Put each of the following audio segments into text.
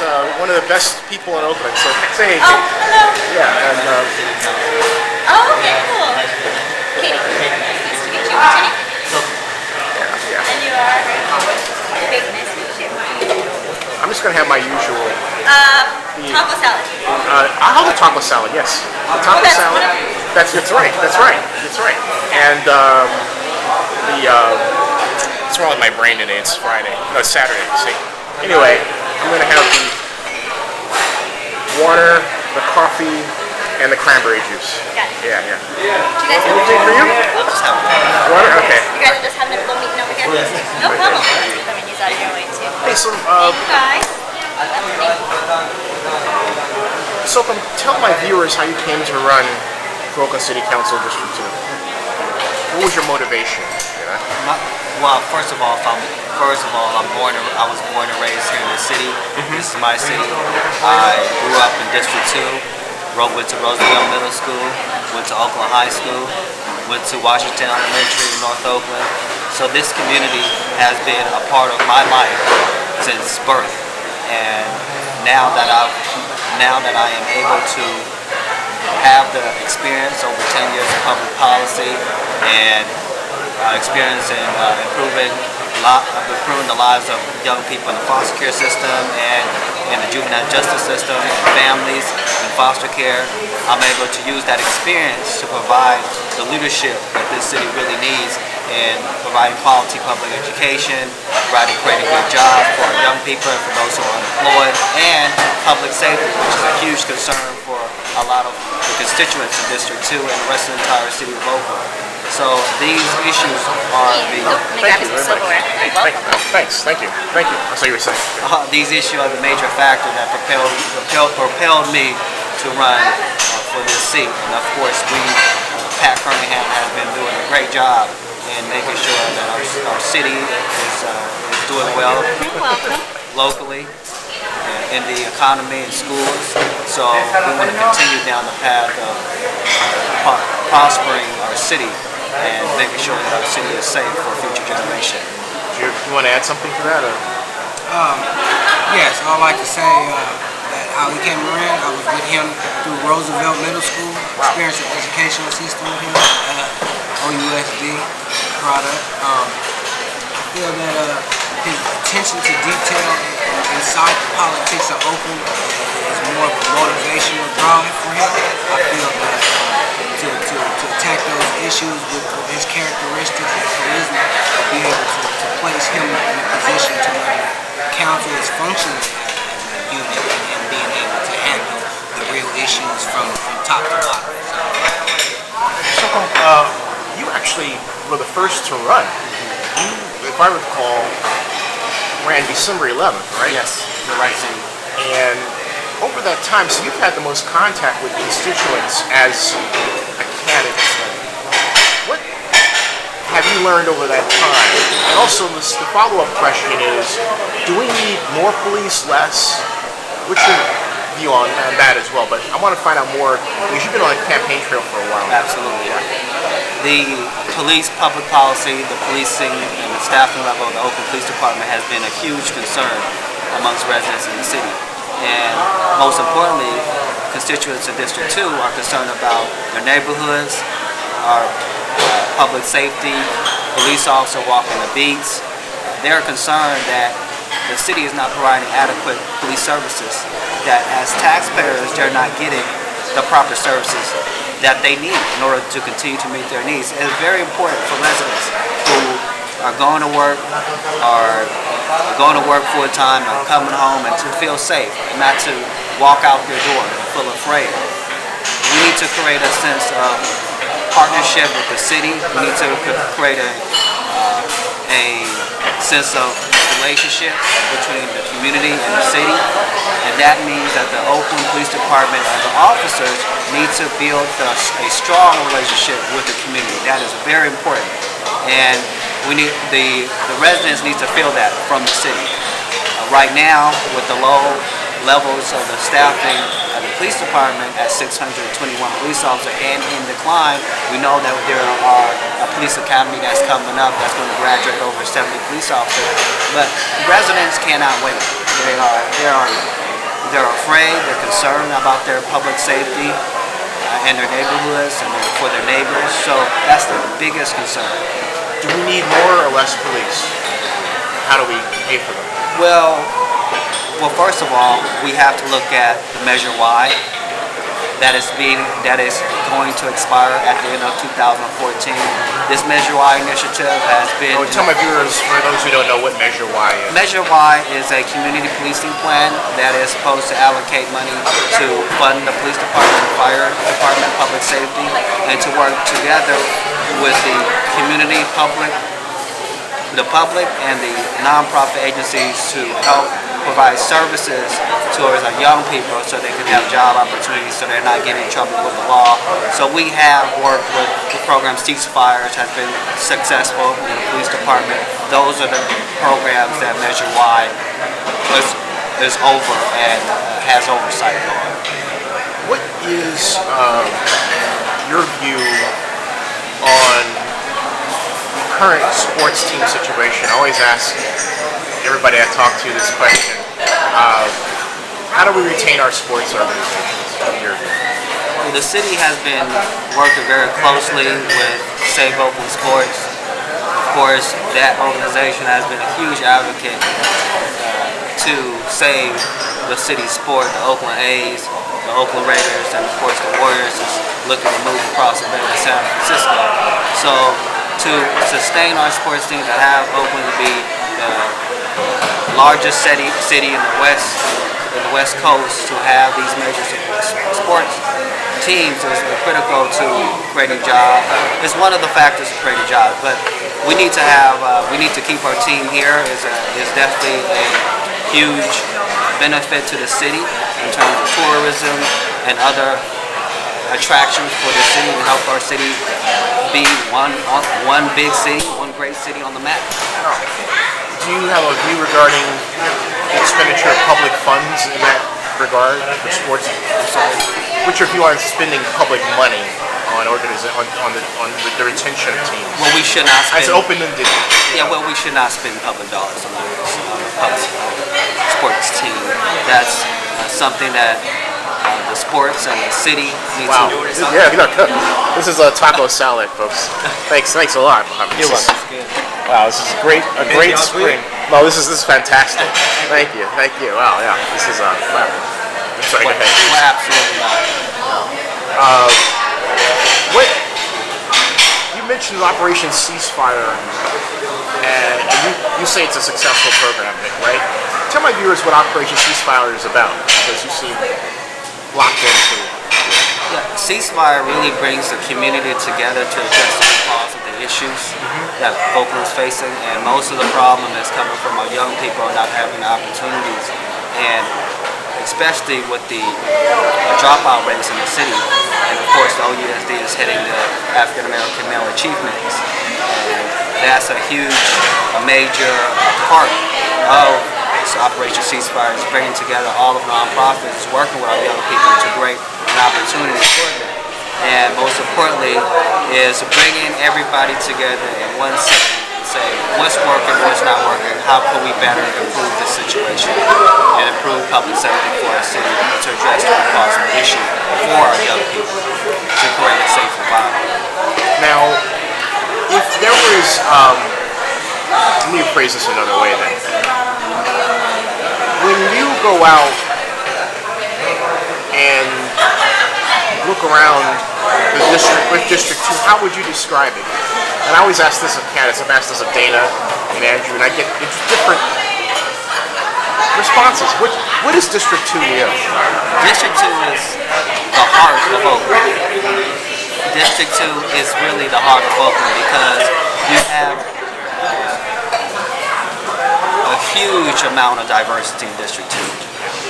is one of the best people in Oakland. So say hey, Oh, Katie. hello. Yeah, and Oh, okay, cool. Katie, nice to meet you. What's your name? yeah. And you are? Big, nice to meet you. I'm just gonna have my usual. Taco salad. I'll have the taco salad. Yes, the taco that's salad. wonderful. That's right. That's right. That's right. And what's wrong with my brain today? It's Friday. No, it's Saturday. See. Anyway, I'm gonna have the water, the coffee, and the cranberry juice. Got it. Yeah, yeah. Do you guys have Anything for you? Water? Okay. You guys are just having a little meeting over here? No problem. Let's get the menus out of your way, too. Hey, so Thank you, guys. Tell my viewers how you came to run for Oakland City Council District 2. What was your motivation? You know? Well, first of all, I was born and raised here in the city. This is my city. I grew up in District 2, went to Roosevelt Middle School, went to Oakland High School, went to Washington Elementary in North Oakland. So this community has been a part of my life since birth. And now that I am able to have the experience over 10 years of public policy and experience in improving the lives of young people in the foster care system and in the juvenile justice system, and families in foster care, I'm able to use that experience to provide the leadership that this city really needs in providing quality public education, creating good jobs for our young people and for those who are unemployed, and public safety, which is a huge concern for a lot of the constituents in District 2 and the rest of the entire city of Oakland. So these issues are Thank you very much. Thanks. Thank you. That's what you were saying. These issues are the major factor that propelled me to run for this seat. And of course, Pat Kerningham has been doing a great job in making sure that our city is doing well locally, in the economy and schools. So we want to continue down the path of prospering our city and making sure that our city is safe for future generations. Do you want to add something to that? Or? Yes, I'd like to say that how he came around, I was with him through Roosevelt Middle School, experienced the educational system with him, OUSD product. I feel that his attention to detail inside the politics of Oakland is more of a motivational drive for him. I feel that to attack those issues with his characteristics and charisma, to be able to place him in a position to where the council is functioning as a unit and being able to handle the real issues from top to bottom. So, you actually were the first to run. You, if I recall, ran December 11th, right? Yes, you're right, Cindy. And over that time, so you've had the most contact with constituents as a candidate. What have you learned over that time? And also, the follow-up question is, do we need more police, less? What's your view on that as well? But I want to find out more, because you've been on the campaign trail for a while. Absolutely. The police public policy, the policing, and the staffing level of the Oakland Police Department has been a huge concern amongst residents in the city. And most importantly, constituents in District 2 are concerned about their neighborhoods, our public safety, police officer walking the beats. They're concerned that the city is not providing adequate police services, that as taxpayers they're not getting the proper services that they need in order to continue to meet their needs. It's very important for residents who are going to work, full time, and coming home, and to feel safe, and not to walk out their door and feel afraid. We need to create a sense of partnership with the city. We need to create a sense of relationship between the community and the city, and that means that the Oakland Police Department and the officers need to build a strong relationship with the community. That is very important, and we need the residents need to feel that from the city. Right now, with the low levels of the staffing at the police department at 621 police officers and in decline, we know that there are a police academy that's coming up that's going to graduate over 70 police officers. But residents cannot wait. They are they're afraid, they're concerned about their public safety and their neighborhoods and for their neighbors. So that's the biggest concern. Do we need more or less police? How do we pay for them? Well, first of all, we have to look at the Measure Y that is going to expire at the end of 2014. This Measure Y initiative has been. Oh, tell my viewers, for those who don't know, what Measure Y is. Measure Y is a community policing plan that is supposed to allocate money to fund the police department, fire department, public safety, and to work together with the community, the public, and the nonprofit agencies to help provide services towards our young people so they can have job opportunities so they're not getting in trouble with the law. So we have worked with the program Ceasefires, has been successful in the police department. Those are the programs that Measure Y is over and has oversight on. What is your view on the current sports team situation? I always ask everybody I talk to this question. How do we retain our sports organizations in your view? The city has been working very closely with Save Oakland Sports. Of course, that organization has been a huge advocate to save the city's sport. The Oakland A's, the Oakland Raiders, and of course the Warriors is looking to move across the bay to San Francisco. So to sustain our sports team, to have Oakland to be the largest city in the West Coast, to have these major sports teams is critical to creating jobs. It's one of the factors of creating jobs, but we need to keep our team here. Is definitely a huge benefit to the city in terms of tourism and other attractions for the city to help our city be one big city, one great city on the map. Do you have a view regarding the expenditure of public funds in that regard for sports? What's your view on spending public money on the retention of teams? Well, we should not spend. It's open-ended. Yeah, well, we should not spend public dollars on the public sports team. That's something that the sports and the city needs Wow. to do. Yeah, look, this is a taco salad, folks. Thanks a lot, Mohammed. You're welcome. Wow, this is a great spring. No, this is fantastic. Thank you. Wow, yeah, this is wow. I'm sorry, go ahead. Well, absolutely not. What you mentioned Operation Ceasefire, and you say it's a successful program, Nick, right? Tell my viewers what Operation Ceasefire is about, because you seem locked into it. Yeah, Ceasefire really brings the community together to address the cause of the issues that Oakland's facing, and most of the problem is coming from our young people not having opportunities, and especially with the dropout rates in the city. And of course, the OUSD is hitting the African American male achievements, and that's a major part of this Operation Ceasefire, is bringing together all of nonprofits, working with our young people to create an opportunity for them. And most importantly, is bringing everybody together in one city and say what's working, what's not working, how can we better improve the situation and improve public safety for our city to address the cause of the issue for our young people to create a safe environment. Now, if there was, let me phrase this another way then. When you go out and look around the district with District 2, how would you describe it? And I always ask this of candidates. I've asked this of Dana and Andrew, and I get different responses. What is District 2 to you? District 2 is the heart of Oakland. District 2 is really the heart of Oakland because you have a huge amount of diversity in District 2.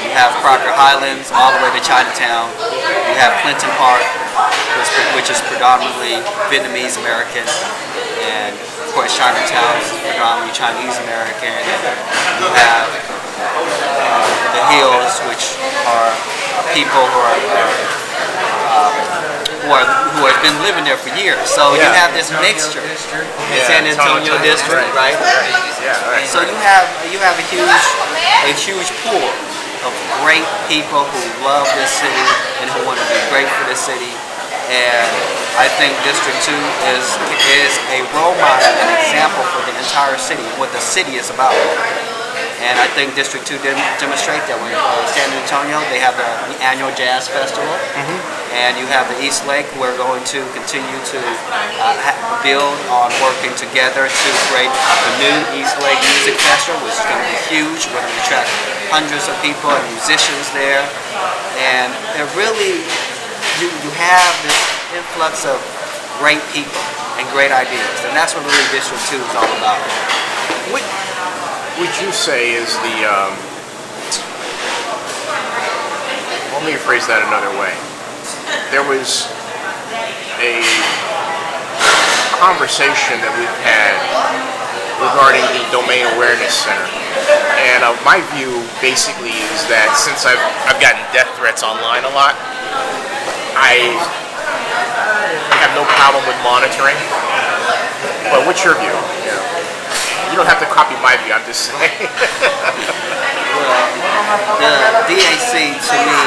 You have Crocker Highlands all the way to Chinatown. You have Clinton Park, which is predominantly Vietnamese American, and of course Chinatown is predominantly Chinese American. You have the Hills, which are people who have been living there for years. So you have this mixture in San Antonio district, right? Yeah, right. So you have a huge pool of great people who love this city and who want to be great for this city. And I think District 2 is a role model, an example for the entire city, what the city is about. And I think District 2 didn't demonstrate that. When San Antonio, they have the annual jazz festival, and you have the East Lake. We're going to continue to build on working together to create the new East Lake Music Festival, which is going to be huge. We're going to attract hundreds of people and musicians there, and it really, you have this influx of great people and great ideas, and that's what really District 2 is all about. What would you say is the, let me phrase that another way. There was a conversation that we've had regarding the Domain Awareness Center. And my view basically is that since I've gotten death threats online a lot, I have no problem with monitoring. But what's your view? You don't have to copy my view, I'm just saying. The DAC to me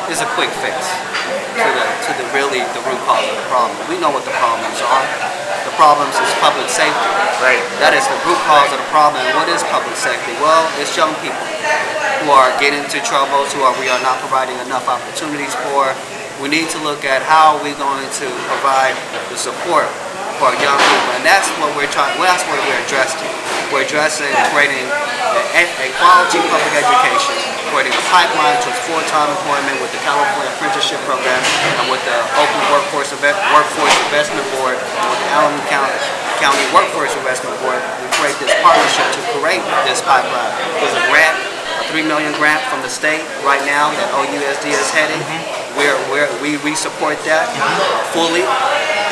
is a quick fix to the root cause of the problem. We know what the problems are. The problems is public safety. Right. That is the root cause of the problem. And what is public safety? Well, it's young people who are getting into troubles, we are not providing enough opportunities for. We need to look at how we're going to provide the support for young people, and that's what we're trying. Well, that's what we're addressing. We're addressing creating a quality public education, creating a pipeline towards full-time employment with the California Apprenticeship Program and with the Oakland Workforce Investment Board and with the Allen County Workforce Investment Board. We create this partnership to create this pipeline. There's a grant, a $3 million grant from the state right now that OUSD is heading. We support that fully.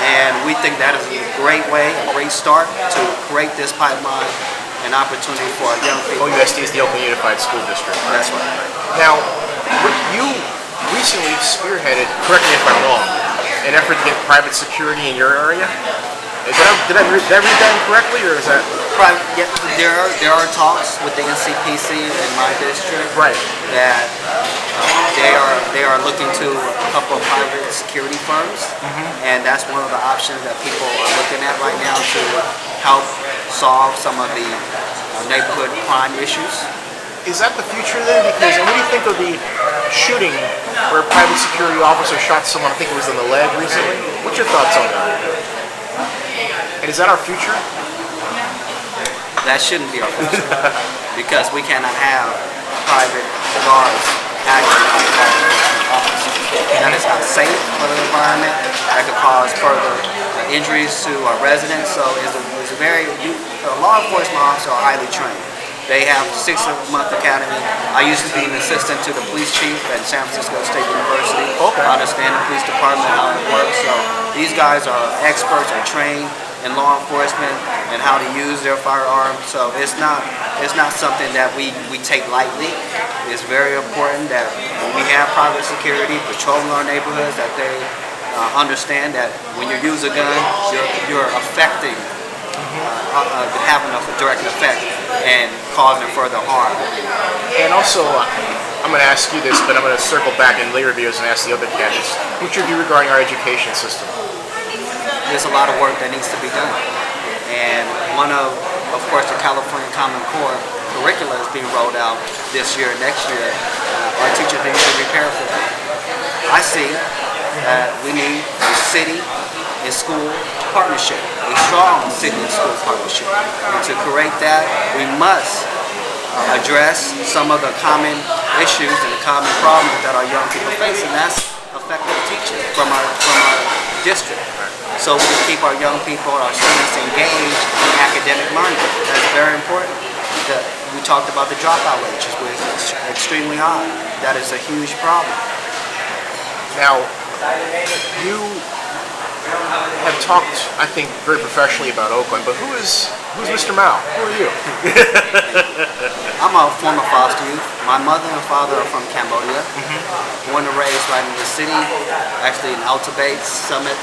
And we think that is a great way, a great start to create this pipeline and opportunity for our young people. OUSD is the Oakland Unified School District. That's right. Now, you recently spearheaded, correct me if I'm wrong, an effort to get private security in your area? Did I read that incorrectly, or is that? Yeah, there are talks with the NCPC in my district. Right. That they are looking to a couple of private security firms, and that's one of the options that people are looking at right now to help solve some of the neighborhood crime issues. Is that the future then? Because what do you think of the shooting where a private security officer shot someone, I think it was in the leg recently? What's your thoughts on that? And is that our future? That shouldn't be our future because we cannot have private guards acting like private officers. That is not safe for the environment. That could cause further injuries to our residents. So law enforcement officers are highly trained. They have 6-month academy. I used to be an assistant to the police chief at San Francisco State University. Okay. I understand the police department, how it works. So these guys are experts, are trained in law enforcement and how to use their firearms. So it's not something that we take lightly. It's very important that when we have private security patrolling our neighborhoods, that they understand that when you use a gun, you're affecting, having a direct effect and causing further harm. And also, I'm going to ask you this, but I'm going to circle back in later videos and ask the other candidates. What's your view regarding our education system? There's a lot of work that needs to be done. And one of course, the California Common Core curricula is being rolled out this year, next year. Our teachers need to prepare for that. I see that we need a city and school partnership, a strong city and school partnership. And to create that, we must address some of the common issues and the common problems that our young people face, and that's effective teaching from our district. So we can keep our young people, our students engaged in academic learning. That's very important. We talked about the dropout rates, which is extremely high. That is a huge problem. Now, you have talked, I think, very professionally about Oakland, but who's Mr. Mao? Who are you? I'm a former foster youth. My mother and father are from Cambodia. Born and raised right in the city, actually in Alta Bates Summit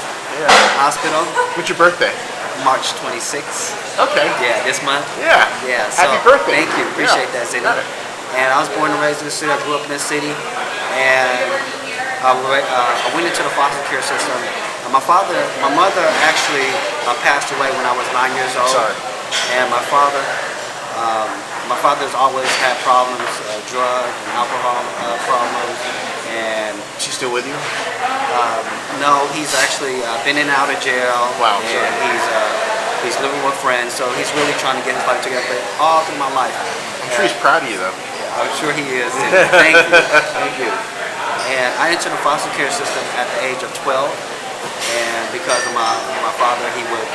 Hospital. What's your birthday? March 26th. Okay. Yeah, this month. Yeah. Yeah. So, Happy birthday. Thank you. Appreciate Yeah. that, Ziddy. Got it. And I was born and raised in the city. I grew up in this city, and I went into the foster care system. My mother actually passed away when I was 9 years old. Sorry. And my father's always had problems, drug and alcohol problems, and She's still with you? no, he's actually been in and out of jail. Wow, And sorry. he's living with friends, so he's really trying to get his life together. But all through my life, I'm sure he's proud of you, though. I'm sure he is. And thank you, thank you. And I entered the foster care system at the age of 12, and because of my father, he would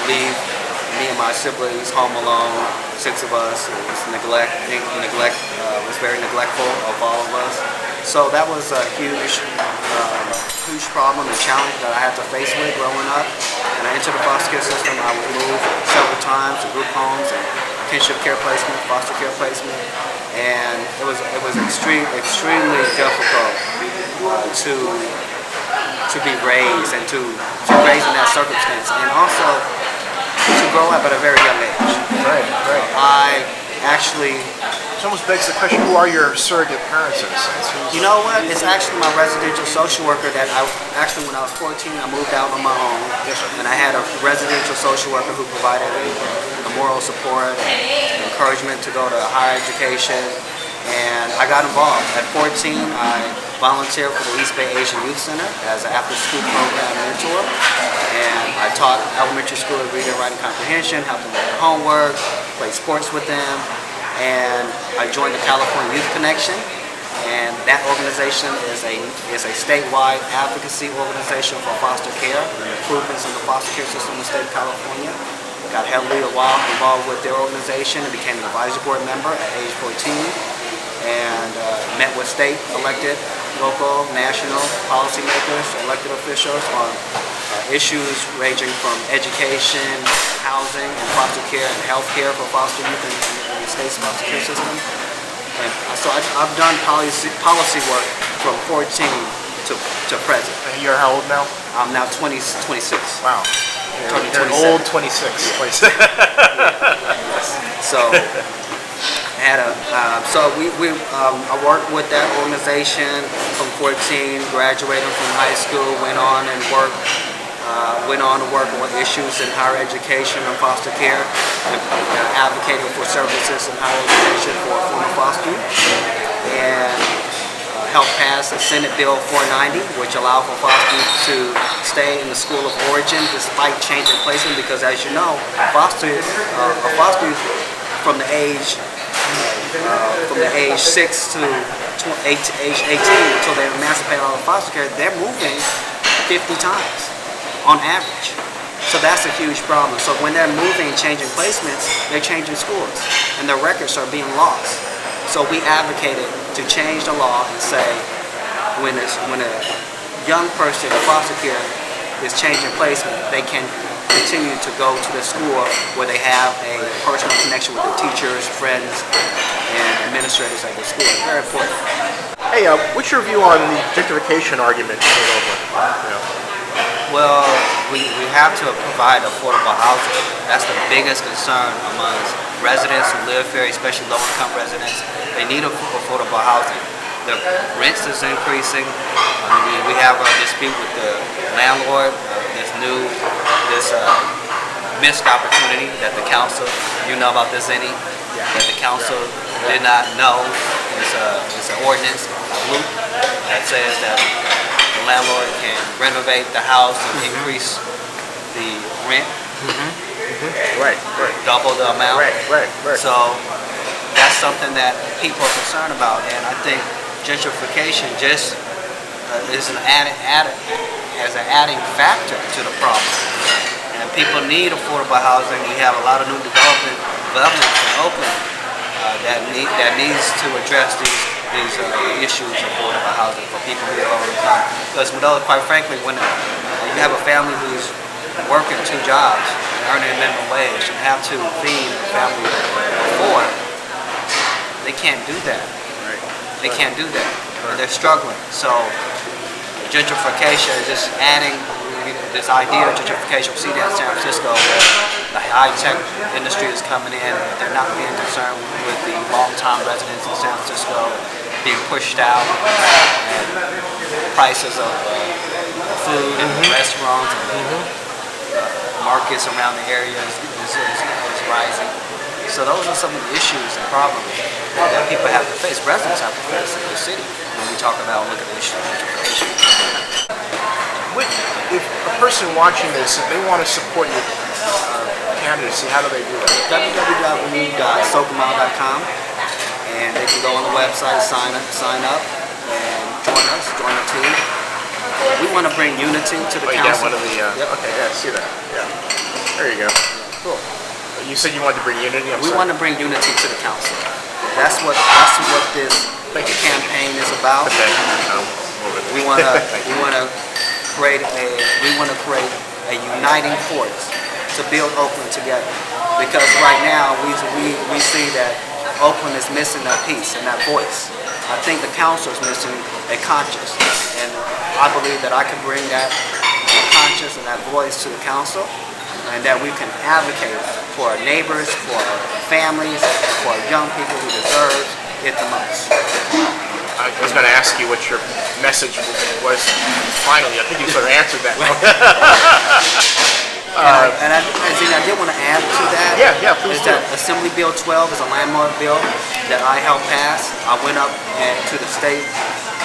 leave me and my siblings home alone, 6 of us. It was was very neglectful of all of us. So that was a huge problem and challenge that I had to face with growing up. And I entered the foster care system. I was moved several times to group homes and kinship care placement, foster care placement, and it was extremely difficult to be raised and to raise in that circumstance, and also to grow up at a very young age. Right, right. I actually, It almost begs the question, who are your surrogate parents in a sense? you know what? It's actually my residential social worker that when I was 14, I moved out on my own. Yes, sir. And I had a residential social worker who provided the moral support and encouragement to go to higher education. And I got involved. At 14, I volunteered for the East Bay Asian Youth Center as an after-school program mentor. And I taught elementary school reading, writing comprehension, helped them with their homework, played sports with them. And I joined the California Youth Connection, and that organization is a statewide advocacy organization for foster care and improvements in the foster care system in the state of California. Got heavily involved with their organization and became an advisory board member at age 14, and met with state elected, local, national policymakers, elected officials on issues ranging from education, housing, and foster care and health care for foster youth in the state's foster care system. And so I've done policy work from 14 to present. And you're how old now? I'm now 26. Wow. Turning You're 27. old 26. 26. So I worked with that organization from 14, graduated from high school, went on to work on issues in higher education and foster care, and advocating for services in higher education for former foster youth, and helped pass the Senate Bill 490, which allowed for foster youth to stay in the school of origin despite changing placement, because as you know, a foster youth from the age 6 to age 18 until they emancipate out of foster care, they're moving 50 times on average. So that's a huge problem. So when they're moving and changing placements, they're changing schools, and their records are being lost. So we advocated to change the law and say when a young person in foster care is changing placement, they can continue to go to the school where they have a personal connection with their teachers, friends, and administrators at the school. Very important. Hey, what's your view on the gentrification argument in Oakland? Well, we have to provide affordable housing. That's the biggest concern amongst residents who live here, especially low-income residents. They need affordable housing. The rents is increasing. We have a dispute with the landlord. This missed opportunity that the council, you know about this, that the council did not know. It's an ordinance, a loop that says that the landlord can renovate the house and increase the rent, Right. double the amount. Right. So that's something that people are concerned about, and I think gentrification just is an adding factor to the problem. And people need affordable housing. We have a lot of new developments in Oakland that needs to address these issues of affordable housing for people who are low income. Because quite frankly, when you have a family who's working 2 jobs and earning a minimum wage and have to feed a family of 4, they can't do that. They can't do that. They're struggling. So gentrification is just adding this idea of gentrification. We see that in San Francisco, where the high-tech industry is coming in. They're not being concerned with the long-time residents in San Francisco being pushed out, and prices of food and restaurants and markets around the area is rising. So those are some of the issues and problems that people have to face, residents have to face in the city when we talk about looking at issues of gentrification. If a person watching this, if they want to support your candidacy, how do they do that? www.sokamau.com, and they can go on the website, sign up, and join us, join the team. We want to bring unity to the Yeah, council. one of the. Okay, yeah, I see that. Yeah, there you go. Cool. You said you wanted to bring unity. We want to bring unity to the council. That's what this campaign is about. Okay. We want to create a uniting force to build Oakland together. Because right now we see that Oakland is missing that piece and that voice. I think the council is missing a conscience, and I believe that I can bring that conscience and that voice to the council, and that we can advocate for our neighbors, for our families, for our young people who deserve it the most. I was going to ask you what your message was. Finally, I think you sort of answered that. And I did want to add to that. Yeah, please is do. that Assembly Bill 12 is a landmark bill that I helped pass. I went up to the state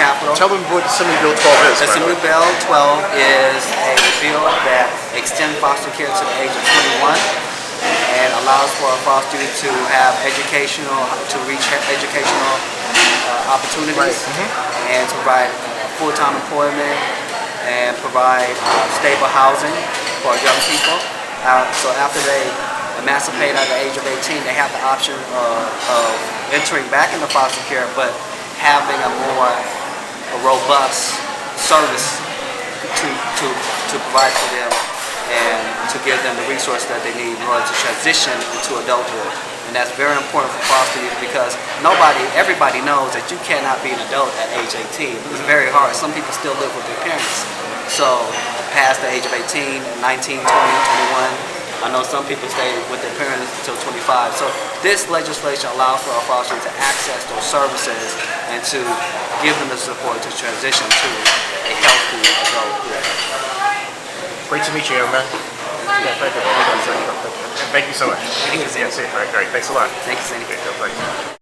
capitol. Tell them what Assembly Bill 12 is. Assembly Bill 12 is a bill that extends foster care to the age of 21 and allows for a foster to have reach educational opportunities and to provide full-time employment and provide stable housing for young people. So after they emancipate at the age of 18, they have the option of entering back into foster care, but having a more robust service to provide for them and to give them the resources that they need in order to transition into adulthood. And that's very important for foster youth because everybody knows that you cannot be an adult at age 18. It's very hard. Some people still live with their parents. So past the age of 18, 19, 20, 21, I know some people stay with their parents until 25. So this legislation allows for our foster youth to access those services and to give them the support to transition to a healthy adulthood. Great to meet you, young man. Thank you so much. Thank you, Sandy. Yes, great. Thanks a lot. Thank you, Sandy. Okay, thanks.